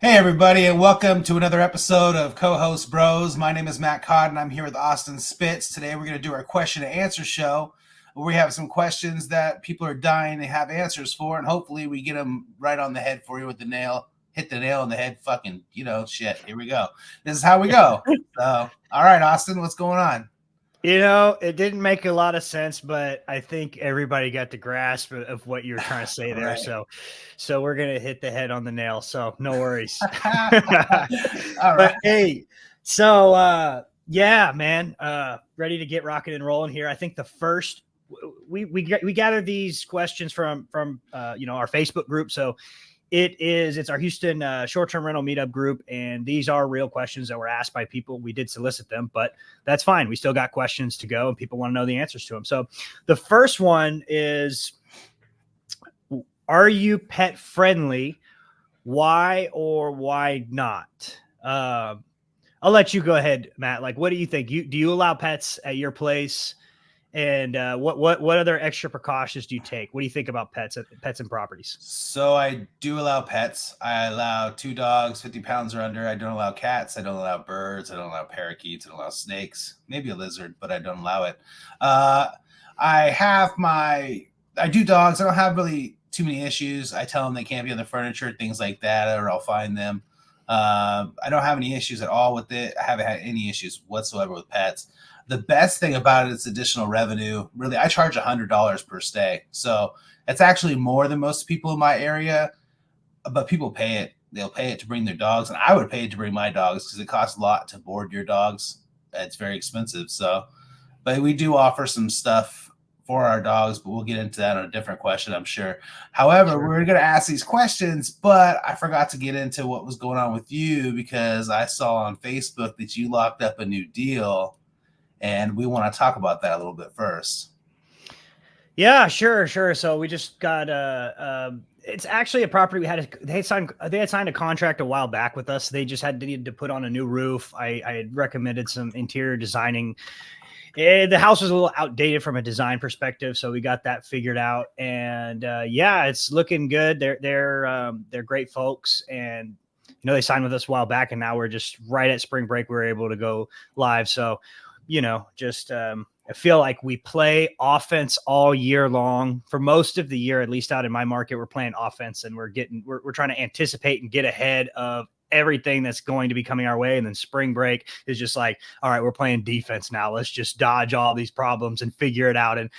Hey, everybody, and welcome to another episode of Co-Host Bros. My name is Matt Cotton. I'm here with Austin Spitz. Today, we're going to do our question and answer show where we have some questions that people are dying to have answers for, and hopefully, we get them right on the head for you with the nail. Hit the nail on the head, fucking, shit. Here we go. This is how we go. So, all right, Austin, what's going on? It didn't make a lot of sense, but I think everybody got the grasp of what you were trying to say there. Right. So we're gonna hit the head on the nail. So no worries. All right. But hey, yeah, man, ready to get rocking and rolling here. I think the first we gathered these questions from our Facebook group. So it's our Houston short-term rental meetup group, and these are real questions that were asked by people. We did solicit them, but that's fine. We still got questions to go, and people want to know the answers to them. So the first one is, are you pet friendly? Why or why not? I'll let you go ahead, Matt. Like, what do you think? Do you allow pets at your place? And what other extra precautions do you take? What do you think about pets and properties? So I do allow pets. I allow 2 dogs, 50 pounds or under. I don't allow cats. I don't allow birds. I don't allow parakeets. I don't allow snakes. Maybe a lizard, but I don't allow it. Uh, I do dogs. I don't have really too many issues. I tell them they can't be on the furniture, things like that, or I'll find them. I don't have any issues at all with it. I haven't had any issues whatsoever with pets. The best thing about it is additional revenue. Really, I charge $100 per stay. So it's actually more than most people in my area, but people pay it. They'll pay it to bring their dogs, and I would pay it to bring my dogs because it costs a lot to board your dogs. It's very expensive. So, but we do offer some stuff for our dogs, but we'll get into that on a different question, I'm sure. However, Sure. we're going to ask these questions, but I forgot to get into what was going on with you because I saw on Facebook that you locked up a new deal, and we want to talk about that a little bit first. Yeah, sure. So we just got it's actually a property they had signed a contract a while back with us. They just needed to put on a new roof. I had recommended some interior designing. The house was a little outdated from a design perspective, so we got that figured out. And yeah, it's looking good. They're great folks, and they signed with us a while back, and now we're just right at spring break. We were able to go live. So just I feel like we play offense all year long. For most of the year, at least out in my market, we're playing offense, and we're trying to anticipate and get ahead of everything that's going to be coming our way. And then spring break is just like, all right, we're playing defense now. Let's just dodge all these problems and figure it out and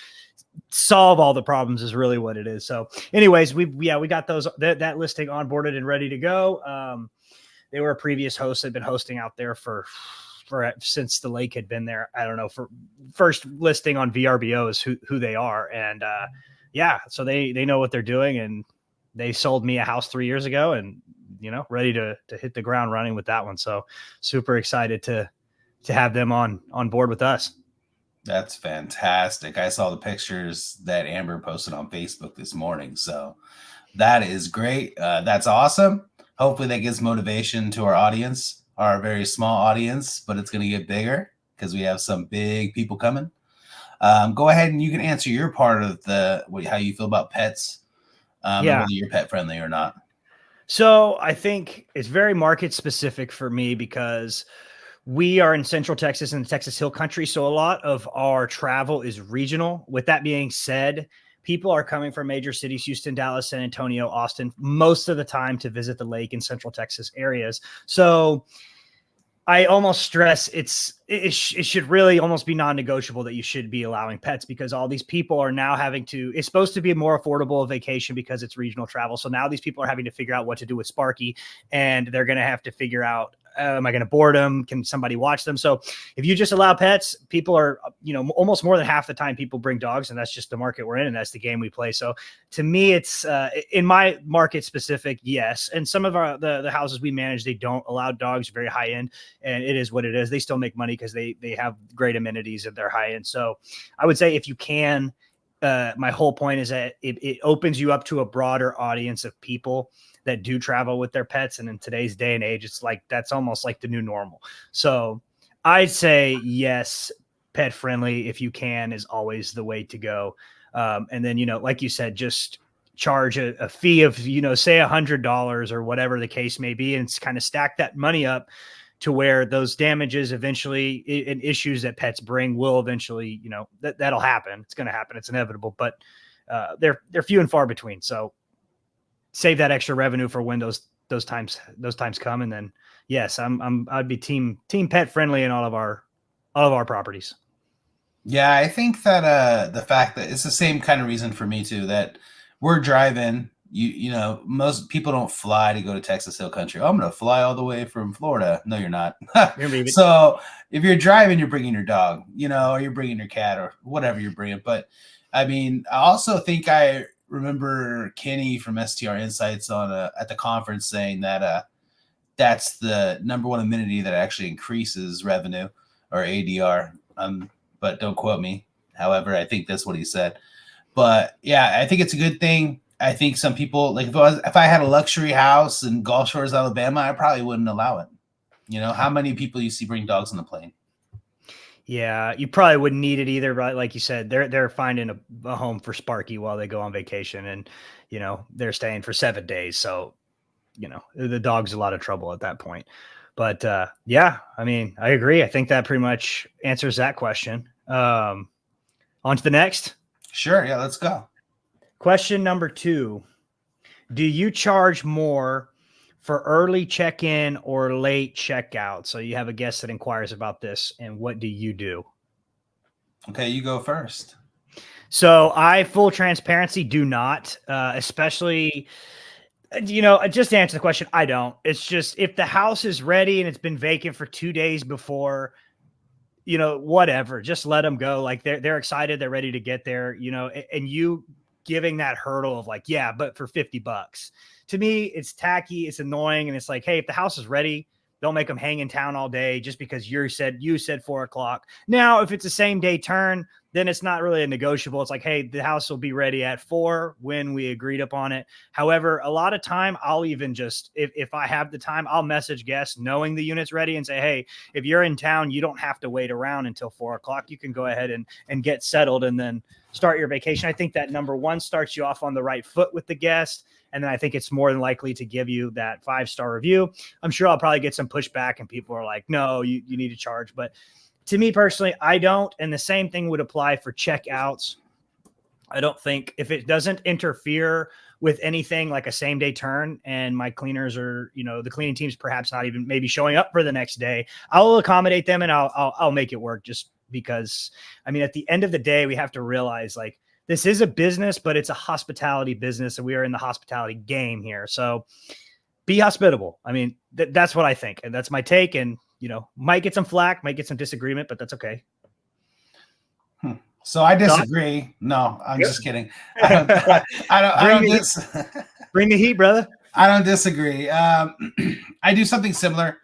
solve all the problems is really what it is. So anyways, we got that listing onboarded and ready to go. They were a previous host. They've been hosting out there since the lake had been there. I don't know, for first listing on VRBO is who they are. And so they know what they're doing, and they sold me a house 3 years ago, and ready to hit the ground running with that one. So super excited to have them on board with us. That's fantastic. I saw the pictures that Amber posted on Facebook this morning. So that is great. That's awesome. Hopefully that gives motivation to our audience, our very small audience, but it's going to get bigger because we have some big people coming. Go ahead and you can answer your part of how you feel about pets, and whether you're pet friendly or not. So I think it's very market specific for me because we are in Central Texas and Texas Hill Country. So a lot of our travel is regional. With that being said, people are coming from major cities, Houston, Dallas, San Antonio, Austin, most of the time to visit the lake in Central Texas areas. So I almost stress it should really almost be non-negotiable that you should be allowing pets, because all these people are now it's supposed to be a more affordable vacation because it's regional travel. So now these people are having to figure out what to do with Sparky, and they're going to have to figure out, am I going to board them? Can somebody watch them? So if you just allow pets, people are, almost more than half the time people bring dogs, and that's just the market we're in, and that's the game we play. So to me, it's in my market specific, yes. And some of the houses we manage, they don't allow dogs, very high end, and it is what it is. They still make money because they have great amenities and they're high end. So I would say if you can, my whole point is that it opens you up to a broader audience of people that do travel with their pets. And in today's day and age, it's like, that's almost like the new normal. So I'd say yes, pet friendly, if you can, is always the way to go. And then, like you said, just charge a fee of, say $100 or whatever the case may be, and kind of stack that money up to where those damages eventually and issues that pets bring will eventually, that'll happen. It's going to happen. It's inevitable, but they're few and far between. So save that extra revenue for when those times come. And then, yes, I'd be team pet friendly in all of our properties. Yeah, I think that the fact that it's the same kind of reason for me too, that we're driving, most people don't fly to go to Texas Hill Country. Oh, I'm going to fly all the way from Florida. No, you're not. So if you're driving, you're bringing your dog, or you're bringing your cat or whatever you're bringing. But I mean, I also think I remember Kenny from STR Insights at the conference saying that that's the number one amenity that actually increases revenue, or ADR. But don't quote me. However, I think that's what he said. But yeah, I think it's a good thing. I think some people, like if I had a luxury house in Gulf Shores, Alabama, I probably wouldn't allow it. How many people you see bring dogs on the plane? Yeah, you probably wouldn't need it either, right? Like you said, they're finding a home for Sparky while they go on vacation, and they're staying for 7 days. So, the dog's a lot of trouble at that point. But yeah, I mean, I agree. I think that pretty much answers that question. On to the next. Sure. Yeah, let's go. Question number 2. Do you charge more for early check-in or late checkout? So you have a guest that inquires about this, and what do you do? Okay, you go first. So I, full transparency, do not, especially, just to answer the question, I don't. It's just, if the house is ready and it's been vacant for 2 days before, whatever, just let them go. Like they're excited. They're ready to get there, and you giving that hurdle of like, yeah, but for $50, to me, it's tacky. It's annoying. And it's like, hey, if the house is ready, don't make them hang in town all day just because you said 4:00. Now, if it's a same day turn, then it's not really a negotiable. It's like, hey, the house will be ready at 4 when we agreed upon it. However, a lot of time I'll even just, if I have the time, I'll message guests knowing the unit's ready and say, hey, if you're in town, you don't have to wait around until 4:00. You can go ahead and get settled and then start your vacation. I think that, number one, starts you off on the right foot with the guest. And then I think it's more than likely to give you that 5-star review. I'm sure I'll probably get some pushback and people are like, no, you need to charge. But to me personally, I don't. And the same thing would apply for checkouts. I don't think, if it doesn't interfere with anything like a same day turn and my cleaners are, the cleaning team's perhaps not even maybe showing up for the next day, I'll accommodate them and I'll make it work, just because, I mean, at the end of the day, we have to realize, like, this is a business, but it's a hospitality business, and we are in the hospitality game here. So be hospitable. I mean, that's what I think, and that's my take. And might get some flack, might get some disagreement, but that's okay. So I disagree. No, I'm just kidding. I don't bring the heat, brother. I don't disagree. I do something similar.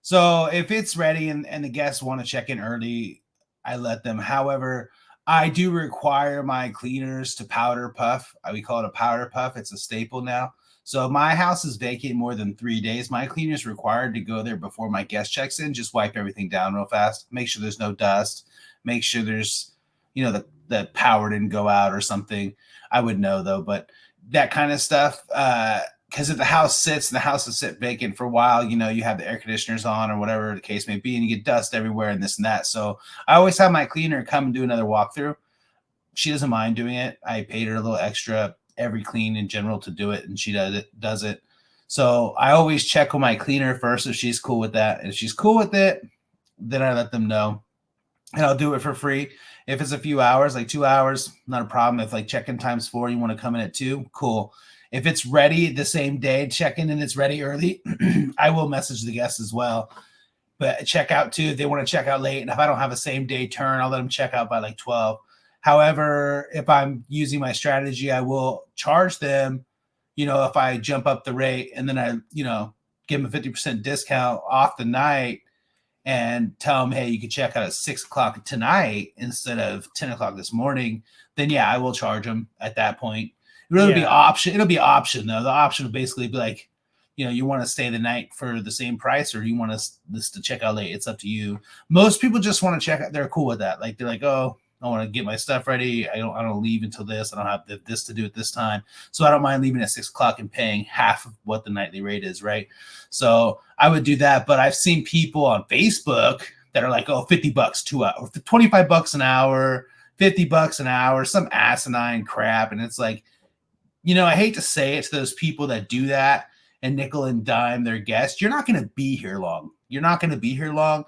So if it's ready and the guests want to check in early, I let them. However, I do require my cleaners to powder puff. We call it a powder puff. It's a staple now. So if my house is vacant more than 3 days, my cleaner's required to go there before my guest checks in. Just wipe everything down real fast. Make sure there's no dust. Make sure there's, the power didn't go out or something. I would know though, but that kind of stuff. Because if the house sits and the house will sit vacant for a while, you have the air conditioners on or whatever the case may be, and you get dust everywhere and this and that. So I always have my cleaner come and do another walkthrough. She doesn't mind doing it. I paid her a little extra every clean in general to do it, and she does it. So I always check with my cleaner first if she's cool with that. And if she's cool with it, then I let them know. And I'll do it for free. If it's a few hours, like 2 hours, not a problem. If like check-in time's 4, you want to come in at 2, cool. If it's ready the same day, check in and it's ready early, I will message the guests as well. But check out too, if they want to check out late. And if I don't have a same day turn, I'll let them check out by like 12. However, if I'm using my strategy, I will charge them, if I jump up the rate and then I, give them a 50% discount off the night and tell them, hey, you can check out at 6:00 tonight instead of 10:00 this morning, then yeah, I will charge them at that point. It'll be option. It'll be option though. The option will basically be like, you want to stay the night for the same price, or you want this to check out late. It's up to you. Most people just want to check out. They're cool with that. Like they're like, oh, I want to get my stuff ready. I don't leave until this. I don't have this to do at this time. So I don't mind leaving at 6 o'clock and paying half of what the nightly rate is, right? So I would do that. But I've seen people on Facebook that are like, oh, $50 2 hours, $25 an hour, $50 an hour, some asinine crap. And it's like, I hate to say it to those people that do that and nickel and dime their guests. You're not going to be here long. You're not going to be here long.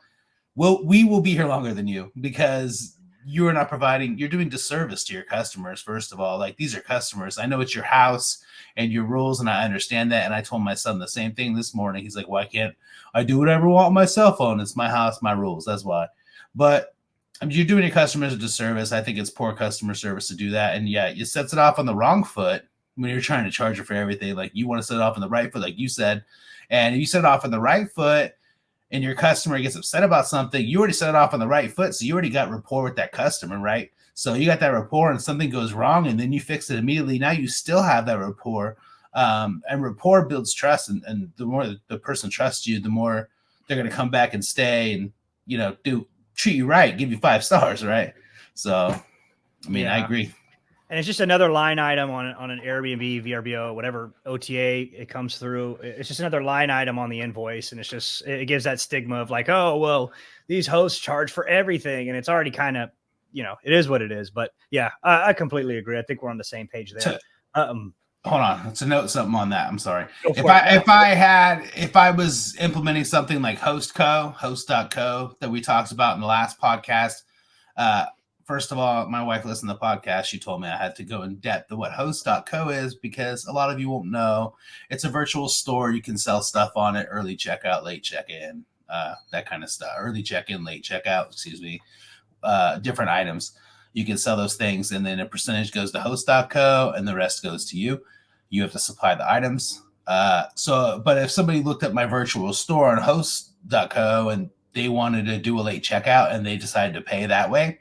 Well, we will be here longer than you because you're not providing, you're doing disservice to your customers. First of all, like, these are customers. I know it's your house and your rules, and I understand that. And I told my son the same thing this morning. He's like, why can't I do whatever I want on my cell phone? It's my house, my rules. That's why. But you're doing your customers a disservice. I think it's poor customer service to do that. And yeah, it sets it off on the wrong foot when you're trying to charge it for everything. Like, you want to set it off on the right foot, like you said. And if you set it off on the right foot and your customer gets upset about something, you already set it off on the right foot. So you already got rapport with that customer, right? So you got that rapport and something goes wrong and then you fix it immediately. Now you still have that rapport. And rapport builds trust. And the more the person trusts you, the more they're going to come back and stay and, treat you right, give you 5 stars, right? So, I mean, yeah. I agree. And it's just another line item on an Airbnb, VRBO, whatever OTA it comes through. It's just another line item on the invoice. And it gives that stigma of like, oh, well, these hosts charge for everything. And it's already kind of, it is what it is. But yeah, I completely agree. I think we're on the same page there. Hold on. To note something on that. I'm sorry. If I was implementing something like host.co that we talked about in the last podcast, first of all, my wife listened to the podcast. She told me I had to go in depth of what host.co is because a lot of you won't know. It's a virtual store. You can sell stuff on it, early checkout, late check-in, that kind of stuff. Early check-in, late checkout, different items. You can sell those things, and then a percentage goes to host.co, and the rest goes to you. You have to supply the items. But if somebody looked at my virtual store on host.co and they wanted to do a late checkout and they decided to pay that way,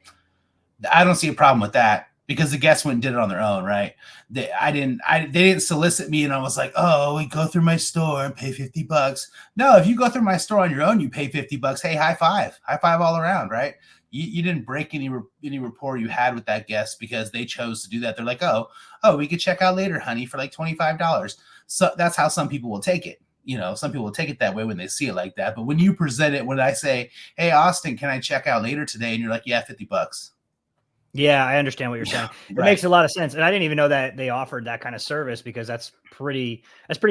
I don't see a problem with that because the guests went and did it on their own, right? They didn't solicit me and I was like, oh, we go through my store and pay $50. No, if you go through my store on your own, you pay $50. Hey, high five all around, right? You didn't break any rapport you had with that guest because they chose to do that. They're like, oh, we could check out later, honey, for like $25. So that's how some people will take it. Some people will take it that way when they see it like that. But when you present it, when I say, hey, Austin, can I check out later today? And you're like, yeah, $50. Yeah, I understand what you're saying. It makes a lot of sense. And I didn't even know that they offered that kind of service because that's pretty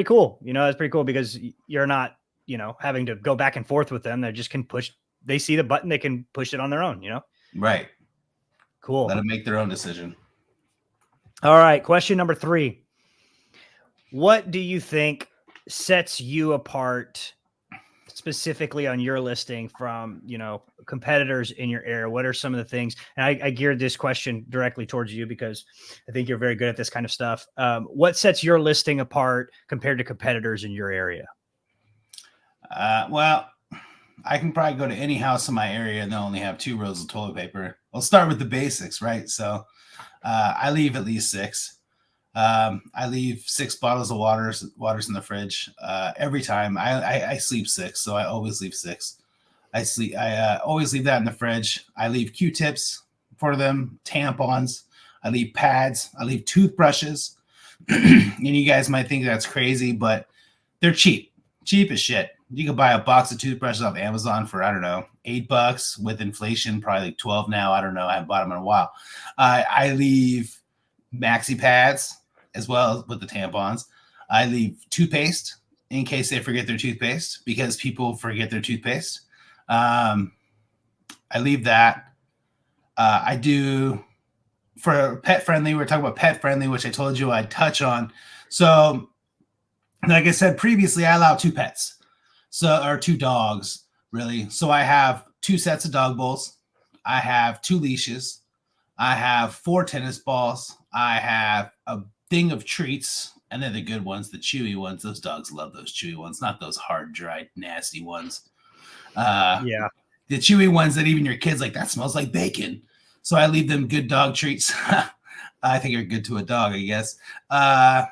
cool. That's pretty cool because you're not, having to go back and forth with them. They just can push. They see the button, they can push it on their own, Right. Cool. Let them make their own decision. All right. Question number 3. What do you think sets you apart specifically on your listing from, competitors in your area? What are some of the things? And I geared this question directly towards you because I think you're very good at this kind of stuff. What sets your listing apart compared to competitors in your area? Well, I can probably go to any house in my area and they'll only have 2 rolls of toilet paper. I'll start with the basics, right? So I leave at least 6. I leave 6 bottles of waters in the fridge every time. I sleep 6, so I always leave 6. I always leave that in the fridge. I leave Q-tips for them, tampons. I leave pads. I leave toothbrushes. And you guys might think that's crazy, but they're cheap as shit. You can buy a box of toothbrushes off Amazon for, I don't know, $8 with inflation, probably like 12 now. I don't know. I haven't bought them in a while. I leave maxi pads as well with the tampons. I leave toothpaste in case they forget their toothpaste because people forget their toothpaste. I leave that. I do for pet friendly. We're talking about pet friendly, which I told you I'd touch on. So, like I said previously, I allow 2 pets. Or 2 dogs, really. So I have 2 sets of dog bowls. I have 2 leashes. I have 4 tennis balls. I have a thing of treats, and they're the good ones, the chewy ones. Those dogs love those chewy ones, not those hard, dry, nasty ones. Yeah. The chewy ones that even your kids like, that smells like bacon. So I leave them good dog treats. I think are good to a dog, I guess. I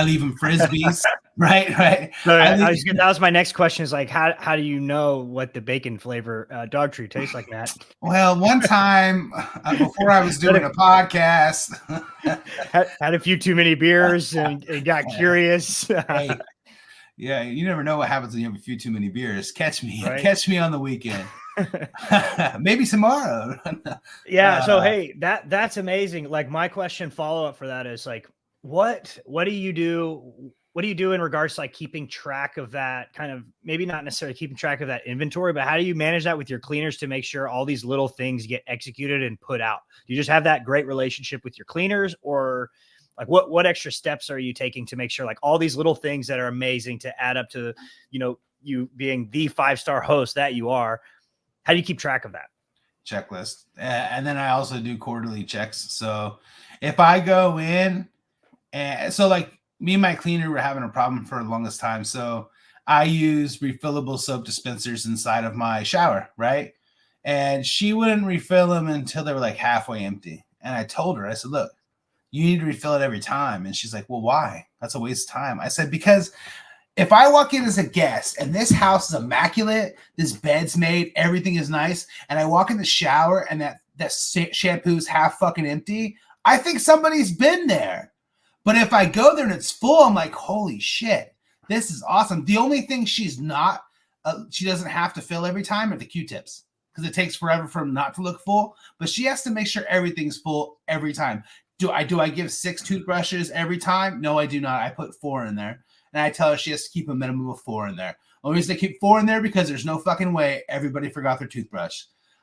leave them Frisbees. Right. So I think, that was my next question is like, how do you know what the bacon flavor dog treat tastes like, Matt? well, one time before I was doing a podcast, had a few too many beers and got curious. hey, yeah, you never know what happens when you have a few too many beers. Catch me, Right. catch me on the weekend. Maybe tomorrow. Yeah. So hey, that's amazing. Like my question follow up for that is like, what do you do? What do you do in regards to like keeping track of that kind of maybe not necessarily keeping track of that inventory, but how do you manage that with your cleaners to make sure all these little things get executed and put out? Do you just have that great relationship with your cleaners, or like what extra steps are you taking to make sure like all these little things that are amazing to add up to, you being the 5-star host that you are? How do you keep track of that? Checklist. And then I also do quarterly checks. So if I go in and so like me and my cleaner were having a problem for the longest time. So I use refillable soap dispensers inside of my shower, right? And she wouldn't refill them until they were like halfway empty. And I told her, I said, look, you need to refill it every time. And she's like, well, why? That's a waste of time. I said, because if I walk in as a guest and this house is immaculate, this bed's made, everything is nice, and I walk in the shower and that shampoo's half fucking empty, I think somebody's been there. But if I go there and it's full, I'm like, holy shit, this is awesome. The only thing she's not, she doesn't have to fill every time are the Q-tips because it takes forever for them not to look full. But she has to make sure everything's full every time. Do I give 6 toothbrushes every time? No, I do not. I put 4 in there. And I tell her she has to keep a minimum of 4 in there. Only reason I keep 4 in there because there's no fucking way everybody forgot their toothbrush.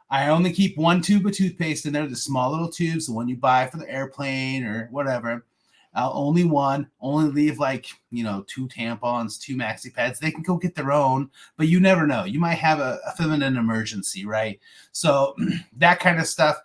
I only keep 1 tube of toothpaste in there, the small little tubes, the one you buy for the airplane or whatever. Only one. Only leave 2 tampons, 2 maxi pads. They can go get their own, but you never know. You might have a feminine emergency, right? So that kind of stuff.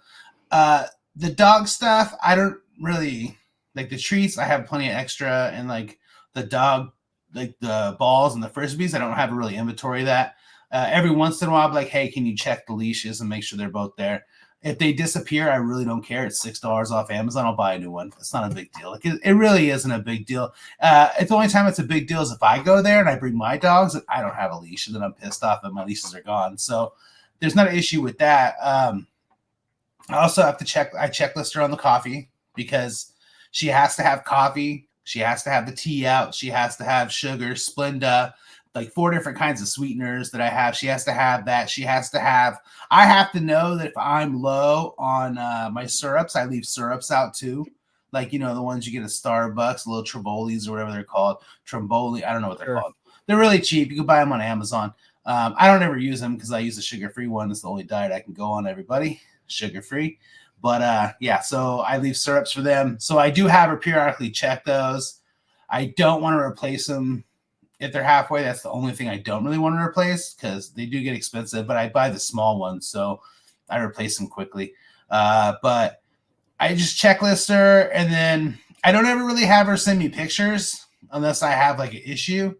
The dog stuff, I don't really like the treats. I have plenty of extra, and like the dog, like the balls and the frisbees, I don't have to really inventory that. Every once in a while, I'll be like, hey, can you check the leashes and make sure they're both there? If they disappear, I really don't care. It's $6 off Amazon. I'll buy a new one. It's not a big deal. Like it really isn't a big deal. It's the only time it's a big deal is if I go there and I bring my dogs and I don't have a leash, and then I'm pissed off that my leashes are gone. So there's not an issue with that. I also have to checklist her on the coffee because she has to have coffee. She has to have the tea out. She has to have sugar, Splenda, like 4 different kinds of sweeteners that I have. She has to have that. I have to know that if I'm low on my syrups, I leave syrups out too. Like, the ones you get at Starbucks, little Trombolis or whatever they're called. Tromboli, I don't know what they're called. They're really cheap. You can buy them on Amazon. I don't ever use them because I use the sugar-free one. It's the only diet I can go on, everybody. Sugar-free. But so I leave syrups for them. So I do have her periodically check those. I don't want to replace them if they're halfway. That's the only thing I don't really want to replace because they do get expensive, but I buy the small ones, so I replace them quickly. But I just checklist her, and then I don't ever really have her send me pictures unless I have like an issue.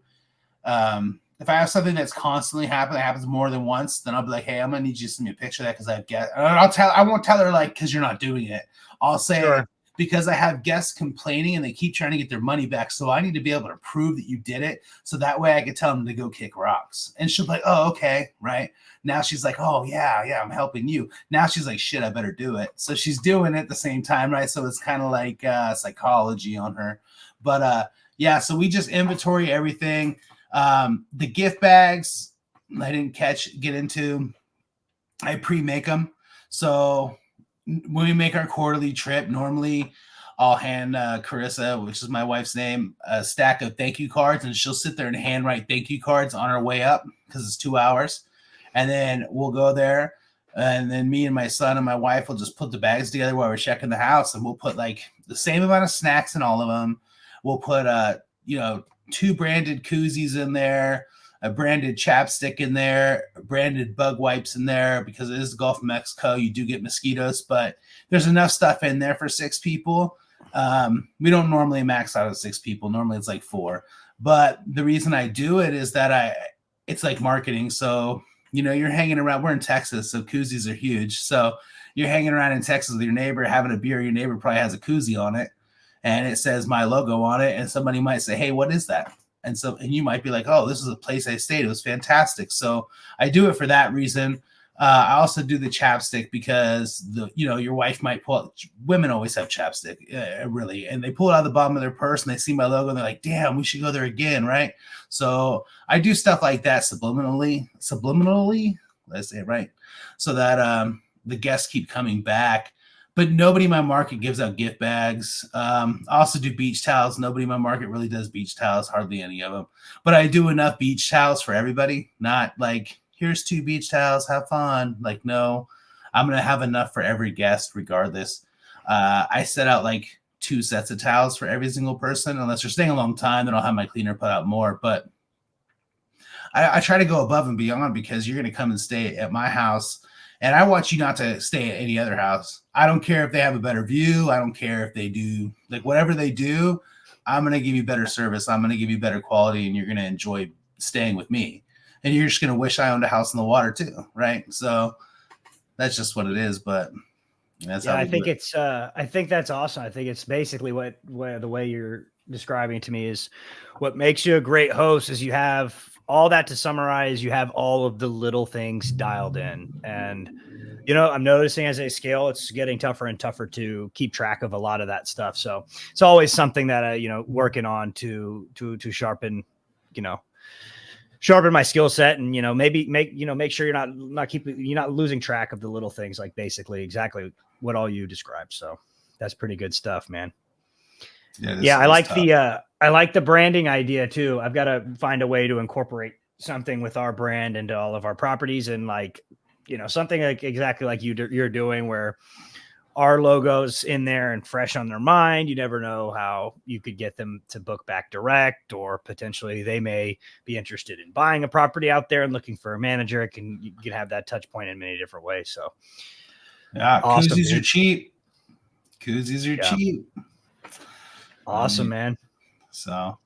If I have something that's constantly happening, that happens more than once, then I'll be like, hey, I'm gonna need you to send me a picture of that because I've guessed. I won't tell her like because you're not doing it. I'll say because I have guests complaining and they keep trying to get their money back. So I need to be able to prove that you did it. So that way I can tell them to go kick rocks. And she'll be like, oh, okay. Right. Now she's like, oh yeah, I'm helping you. Now she's like, shit, I better do it. So she's doing it at the same time. Right. So it's kind of like psychology on her. But so we just inventory everything. The gift bags I didn't get into. I pre-make them. So when we make our quarterly trip, normally I'll hand Carissa, which is my wife's name, a stack of thank you cards, and she'll sit there and handwrite thank you cards on our way up because it's 2 hours. And then we'll go there, and then me and my son and my wife will just put the bags together while we're checking the house, and we'll put like the same amount of snacks in all of them. We'll put 2 branded koozies in there, a branded chapstick in there, branded bug wipes in there because it is the Gulf of Mexico. You do get mosquitoes, but there's enough stuff in there for 6 people. We don't normally max out at 6 people. Normally it's like 4. But the reason I do it is that it's like marketing. So, you're hanging around. We're in Texas, so koozies are huge. So you're hanging around in Texas with your neighbor, having a beer. Your neighbor probably has a koozie on it, and it says my logo on it. And somebody might say, hey, what is that? And you might be like, oh, this is a place I stayed. It was fantastic. So I do it for that reason. I also do the chapstick because your wife might pull out, women always have chapstick, really, and they pull it out of the bottom of their purse and they see my logo and they're like, damn, we should go there again, right? So I do stuff like that subliminally, let's say it right, so that the guests keep coming back. But nobody in my market gives out gift bags. I also do beach towels. Nobody in my market really does beach towels, hardly any of them. But I do enough beach towels for everybody, not like, here's 2 beach towels, have fun. Like, no, I'm going to have enough for every guest regardless. I set out like 2 sets of towels for every single person. Unless they're staying a long time, then I'll have my cleaner put out more. But I try to go above and beyond because you're going to come and stay at my house. And I want you not to stay at any other house. I don't care if they have a better view. I don't care if they do, like, whatever they do, I'm going to give you better service. I'm going to give you better quality, and you're going to enjoy staying with me. And you're just going to wish I owned a house in the water too, right? So that's just what it is. But that's how I think it's I think that's awesome. I think it's basically what the way you're describing it to me is what makes you a great host is you have all that. To summarize, you have all of the little things dialed in. And I'm noticing as I scale, it's getting tougher and tougher to keep track of a lot of that stuff. So it's always something that I working on to sharpen sharpen my skill set, and maybe make sure you're not losing track of the little things, like basically exactly what all you described. So that's pretty good stuff, man. Yeah, I like the branding idea too. I've got to find a way to incorporate something with our brand into all of our properties, and something like exactly like you're doing, where our logo's in there and fresh on their mind. You never know how you could get them to book back direct, or potentially they may be interested in buying a property out there and looking for a manager. You can have that touch point in many different ways. So yeah, awesome, koozies are cheap. Koozies are cheap. Awesome, man. So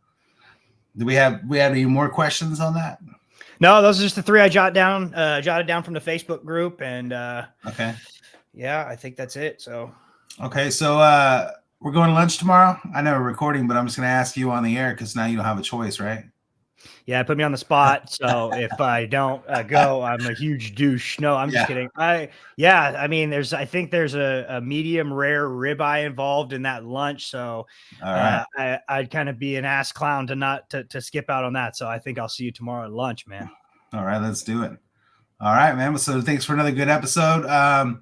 do we have any more questions on that? No, those are just the 3 I jotted down from the Facebook group. And okay. Yeah, I think that's it. So, okay. So, we're going to lunch tomorrow. I know we're recording, but I'm just going to ask you on the air because now you don't have a choice, right? Yeah, put me on the spot. So if I don't go, I'm a huge douche. No, I'm just kidding. I mean, I think there's a medium rare ribeye involved in that lunch. So I'd kind of be an ass clown to skip out on that. So I think I'll see you tomorrow at lunch, man. All right, let's do it. All right, man. So thanks for another good episode.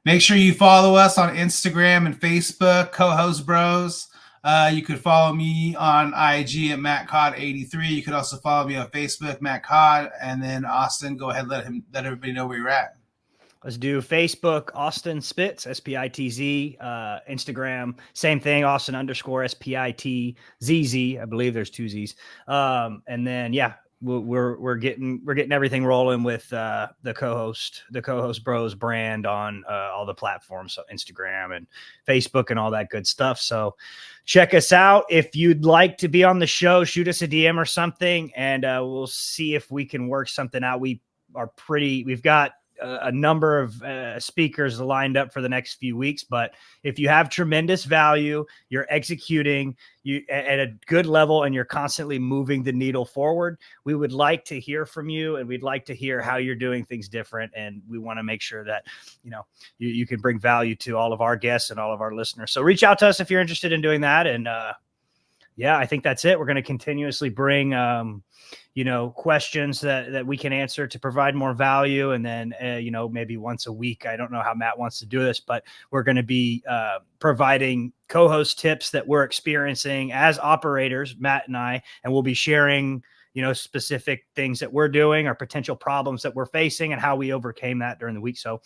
Make sure you follow us on Instagram and Facebook, Co-Host Bros. You could follow me on IG at MattCod83. You could also follow me on Facebook, Matt Cod. And then Austin, go ahead, let everybody know where you're at. Let's do Facebook, Austin Spitz, SPITZ. Instagram, same thing, Austin _SPITZZ. I believe there's 2 Z's. And then we're getting everything rolling with the co-host bros brand on all the platforms, so Instagram and Facebook and all that good stuff. So check us out. If you'd like to be on the show, shoot us a DM or something, and we'll see if we can work something out. We've got a number of speakers lined up for the next few weeks, but if you have tremendous value, you're executing at a good level, and you're constantly moving the needle forward, we would like to hear from you, and we'd like to hear how you're doing things different. And we want to make sure that, you can bring value to all of our guests and all of our listeners. So reach out to us if you're interested in doing that. And I think that's it. We're going to continuously bring, questions that we can answer to provide more value. And then, maybe once a week, I don't know how Matt wants to do this, but we're going to be providing co-host tips that we're experiencing as operators, Matt and I, and we'll be sharing, specific things that we're doing or potential problems that we're facing and how we overcame that during the week. So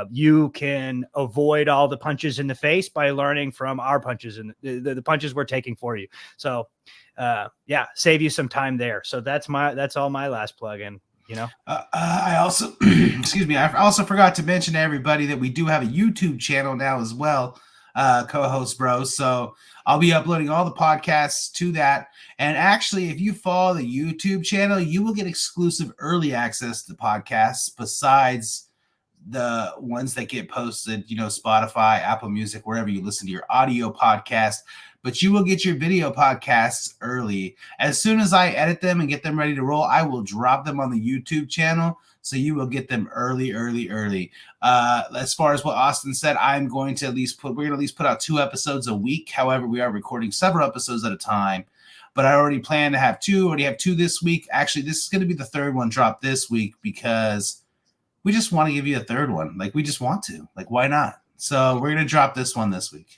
you can avoid all the punches in the face by learning from our punches and the punches we're taking for you. So save you some time there. So that's all my last plug in. I also, excuse me, I also forgot to mention to everybody that we do have a YouTube channel now as well, Co-Host Bros. So I'll be uploading all the podcasts to that. And actually, if you follow the YouTube channel, you will get exclusive early access to the podcasts besides the ones that get posted, Spotify, Apple Music, wherever you listen to your audio podcast. but you will get your video podcasts early. As soon as I edit them and get them ready to roll, I will drop them on the YouTube channel. So you will get them early. As far as what Austin said, we're going to at least put out 2 episodes a week. However, we are recording several episodes at a time. But I already plan to have 2. Already have 2 this week. Actually, this is going to be the 3rd one dropped this week because we just want to give you a 3rd one. Like, we just want to. Like, why not? So we're going to drop this one this week.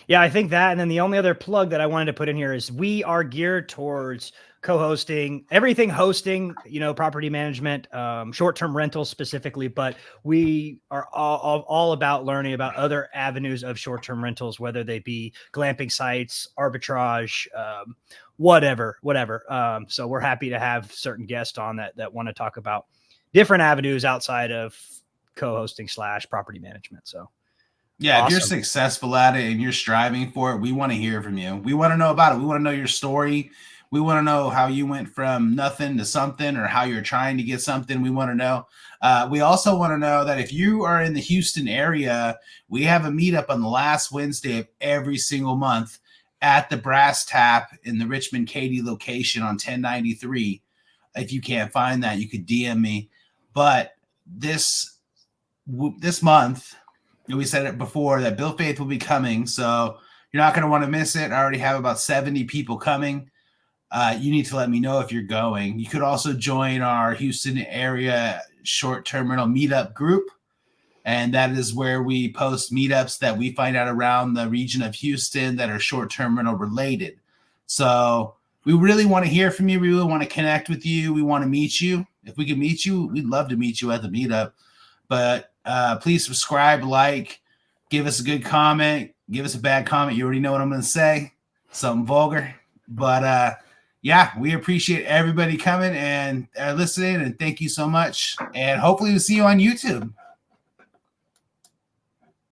Yeah, I think that. And then the only other plug that I wanted to put in here is we are geared towards co-hosting, everything hosting, property management, short-term rentals specifically, but we are all about learning about other avenues of short-term rentals, whether they be glamping sites, arbitrage, whatever. So we're happy to have certain guests on that want to talk about different avenues outside of co-hosting / property management. So yeah, awesome. If you're successful at it and you're striving for it, we want to hear from you. We want to know about it. We want to know your story. We want to know how you went from nothing to something, or how you're trying to get something. We want to know. We also want to know that if you are in the Houston area, we have a meetup on the last Wednesday of every single month at the Brass Tap in the Richmond Katy location on 1093. If you can't find that, you could DM me. But this month, we said it before, that Bill Faith will be coming, so you're not going to want to miss it. I already have about 70 people coming. You need to let me know if you're going. You could also join our Houston area short-term rental meetup group, and that is where we post meetups that we find out around the region of Houston that are short-term rental related. So we really want to hear from you. We really want to connect with you. We want to meet you. If we can meet you, we'd love to meet you at the meetup. But please subscribe, give us a good comment, give us a bad comment. You already know what I'm going to say, something vulgar. But yeah, we appreciate everybody coming and listening, and thank you so much. And hopefully we'll see you on YouTube.